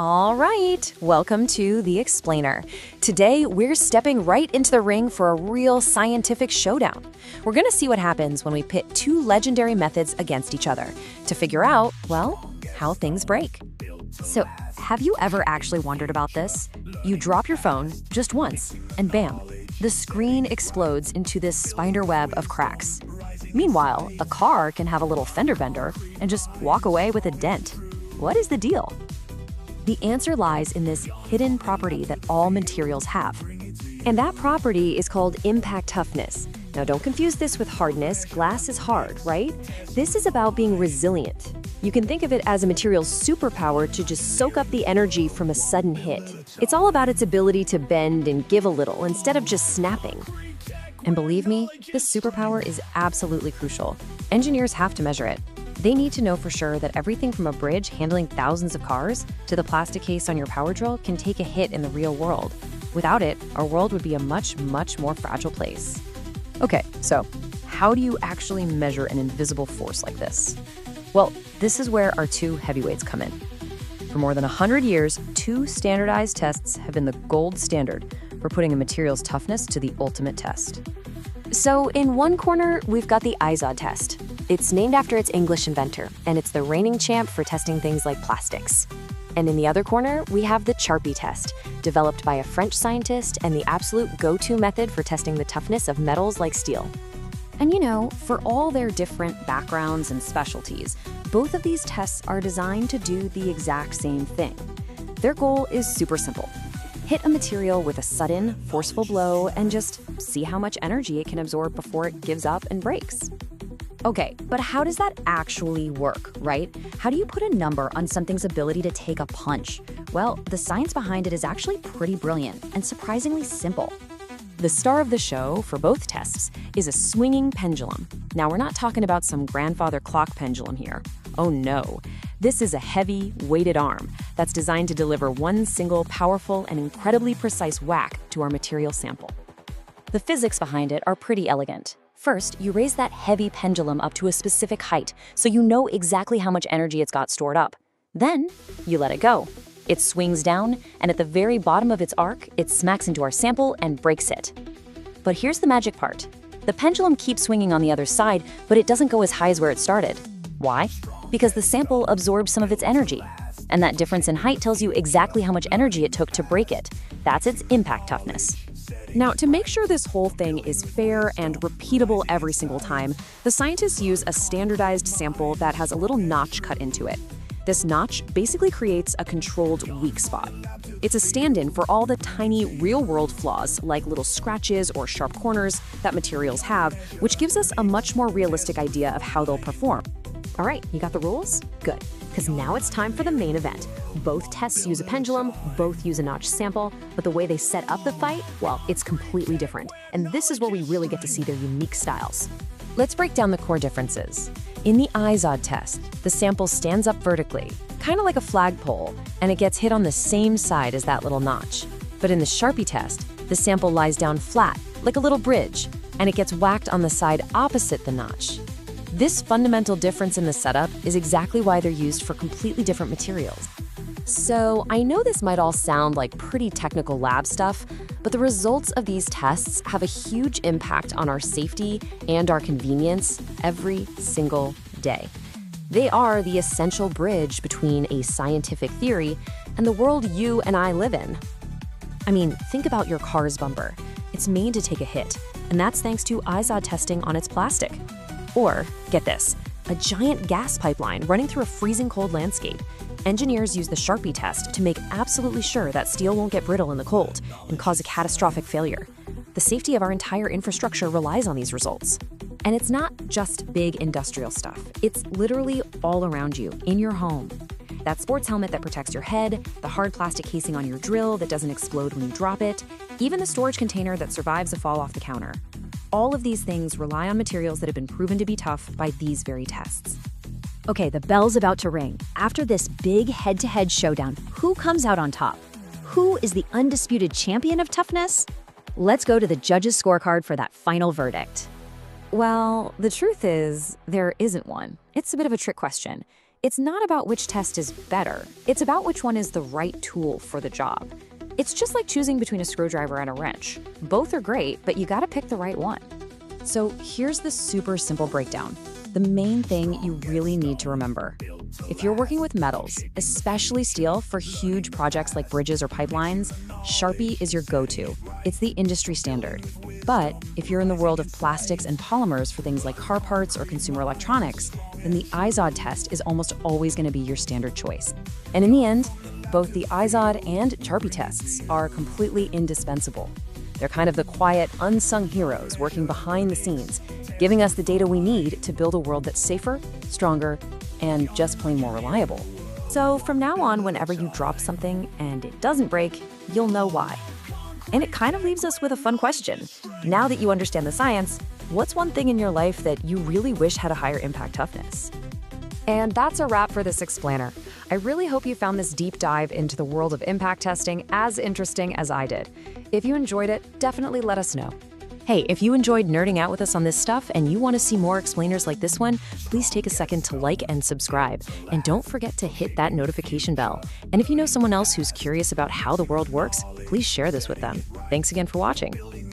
All right, welcome to The Explainer. Today, we're stepping right into the ring for a real scientific showdown. We're going to see what happens when we pit two legendary methods against each other to figure out, well, how things break. So, have you ever actually wondered about this? You drop your phone just once, and bam, the screen explodes into this spider web of cracks. Meanwhile, a car can have a little fender bender and just walk away with a dent. What is the deal? The answer lies in this hidden property that all materials have. And that property is called impact toughness. Now don't confuse this with hardness. Glass is hard, right? This is about being resilient. You can think of it as a material's superpower to just soak up the energy from a sudden hit. It's all about its ability to bend and give a little instead of just snapping. And believe me, this superpower is absolutely crucial. Engineers have to measure it. They need to know for sure that everything from a bridge handling thousands of cars to the plastic case on your power drill can take a hit in the real world. Without it, our world would be a much, much more fragile place. Okay, so how do you actually measure an invisible force like this? Well, this is where our two heavyweights come in. For more than 100 years, two standardized tests have been the gold standard for putting a material's toughness to the ultimate test. So in one corner, we've got the Izod test. It's named after its English inventor, and it's the reigning champ for testing things like plastics. And in the other corner, we have the Charpy test, developed by a French scientist and the absolute go-to method for testing the toughness of metals like steel. And you know, for all their different backgrounds and specialties, both of these tests are designed to do the exact same thing. Their goal is super simple. Hit a material with a sudden, forceful blow and just see how much energy it can absorb before it gives up and breaks. Okay, but how does that actually work, right? How do you put a number on something's ability to take a punch? Well, the science behind it is actually pretty brilliant and surprisingly simple. The star of the show for both tests is a swinging pendulum. Now, we're not talking about some grandfather clock pendulum here. Oh no. This is a heavy, weighted arm that's designed to deliver one single, powerful, and incredibly precise whack to our material sample. The physics behind it are pretty elegant. First, you raise that heavy pendulum up to a specific height so you know exactly how much energy it's got stored up. Then, you let it go. It swings down, and at the very bottom of its arc, it smacks into our sample and breaks it. But here's the magic part. The pendulum keeps swinging on the other side, but it doesn't go as high as where it started. Why? Because the sample absorbs some of its energy. And that difference in height tells you exactly how much energy it took to break it. That's its impact toughness. Now, to make sure this whole thing is fair and repeatable every single time, the scientists use a standardized sample that has a little notch cut into it. This notch basically creates a controlled weak spot. It's a stand-in for all the tiny real-world flaws, like little scratches or sharp corners that materials have, which gives us a much more realistic idea of how they'll perform. All right, you got the rules? Good, because now it's time for the main event. Both tests use a pendulum, both use a notched sample, but the way they set up the fight, well, it's completely different. And this is where we really get to see their unique styles. Let's break down the core differences. In the Izod test, the sample stands up vertically, kind of like a flagpole, and it gets hit on the same side as that little notch. But in the Charpy test, the sample lies down flat, like a little bridge, and it gets whacked on the side opposite the notch. This fundamental difference in the setup is exactly why they're used for completely different materials. So I know this might all sound like pretty technical lab stuff, but the results of these tests have a huge impact on our safety and our convenience every single day. They are the essential bridge between a scientific theory and the world you and I live in. I mean, think about your car's bumper. It's made to take a hit, and that's thanks to Izod testing on its plastic. Or, get this, a giant gas pipeline running through a freezing cold landscape. Engineers use the Charpy test to make absolutely sure that steel won't get brittle in the cold and cause a catastrophic failure. The safety of our entire infrastructure relies on these results. And it's not just big industrial stuff. It's literally all around you, in your home. That sports helmet that protects your head, the hard plastic casing on your drill that doesn't explode when you drop it, even the storage container that survives a fall off the counter. All of these things rely on materials that have been proven to be tough by these very tests. Okay, the bell's about to ring. After this big head-to-head showdown, who comes out on top? Who is the undisputed champion of toughness? Let's go to the judges' scorecard for that final verdict. Well, the truth is, there isn't one. It's a bit of a trick question. It's not about which test is better. It's about which one is the right tool for the job. It's just like choosing between a screwdriver and a wrench. Both are great, but you gotta pick the right one. So here's the super simple breakdown. The main thing you really need to remember. If you're working with metals, especially steel for huge projects like bridges or pipelines, Charpy is your go-to. It's the industry standard. But if you're in the world of plastics and polymers for things like car parts or consumer electronics, then the Izod test is almost always going to be your standard choice. And in the end, both the Izod and Charpy tests are completely indispensable. They're kind of the quiet, unsung heroes working behind the scenes, giving us the data we need to build a world that's safer, stronger, and just plain more reliable. So from now on, whenever you drop something and it doesn't break, you'll know why. And it kind of leaves us with a fun question. Now that you understand the science, what's one thing in your life that you really wish had a higher impact toughness? And that's a wrap for this explainer. I really hope you found this deep dive into the world of impact testing as interesting as I did. If you enjoyed it, definitely let us know. Hey, if you enjoyed nerding out with us on this stuff and you want to see more explainers like this one, please take a second to like and subscribe. And don't forget to hit that notification bell. And if you know someone else who's curious about how the world works, please share this with them. Thanks again for watching.